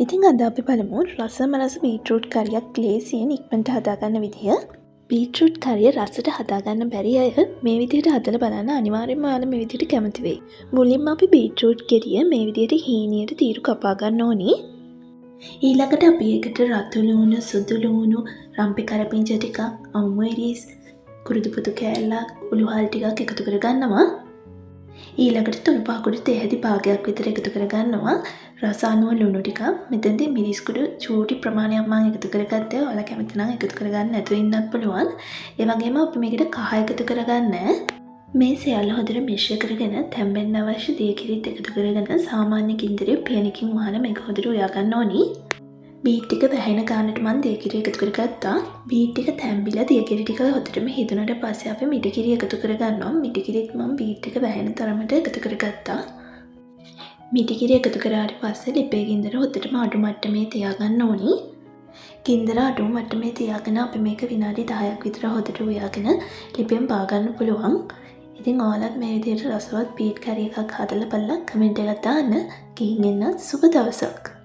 ඉතින් අද අපි බලමු රසම රස බීට්‍රූට් කරියක් ලේසියෙන් ඉක්මනට හදාගන්න විදිය. බීට්‍රූට් කරිය රසට හදාගන්න බැරි අය මේ විදිහට හදලා බලන්න අනිවාර්යෙන්ම ඔයාලා මේ විදිහට කැමති වෙයි. මුලින්ම අපි බීට්‍රූට් ගෙඩිය මේ විදිහට හීනියට තීරු කපා ගන්න ඕනි. ඊළඟට අපි ඒකට රතු ලුණු, සුදු ලුණු, රම්පි කරපිංචා ටිකක්, අමු ඉරිස්, කුරුදු පුතු කෑල්ලක්, උළුහල් ටිකක් එකතු කර ගන්නවා. ඊළඟට තුන් පහකුඩු තේ හැදි භාගයක් විතර එකතු කර ගන්නවා. රස අනුව ලුණු ටිකක්. මෙතනදී මිරිස් කුඩු චූටි ප්‍රමාණයක් මම එකතු කරගත්තා. ඔයාලා කැමති නම් එකතු කරගන්න නැතුව ඉන්නත් පුළුවන්. ඒ වගේම අපි මේකට කහ එකතු කරගන්න. මේ සියල්ල හොඳට මිශ්‍ර කරගෙන තැම්බෙන්න අවශ්‍ය දියකිරිත් එකතු කරගෙන සාමාන්‍ය ගින්දරේ පේනකින් වහලා මේක හොඳට උයා ගන්න ඕනි. බීට් ටික වැහෙන ගානට මම දියකිරි එකතු කරගත්තා. බීට් ටික තැම්බිලා දියකිරි ටික හොඳටම හිදුනට පස්සේ අපි මිටිකිරි එකතු කරගන්නවා. මිටිකිරිත් මම බීට් ටික වැහෙන තරමට එකතු කරගත්තා. මිටිකිරි එකතු කරාට පස්සේ ලිපේ ගින්දර හොඳටම අඩු මට්ටමේ තියාගන්න ඕනි. ගින්දර අඩු මට්ටමේ තියාගෙන අපි මේක විනාඩි 10ක් විතර හොඳට උයාගෙන ලිපෙන් බා ගන්න පුළුවන්. ඉතින් ඔයාලත් මේ විදිහට රසවත් බීට් කරි එකක් හදලා බලලා කමෙන්ට් එකක් දාන්න. ගිහින් එන්න සුබ දවසක්.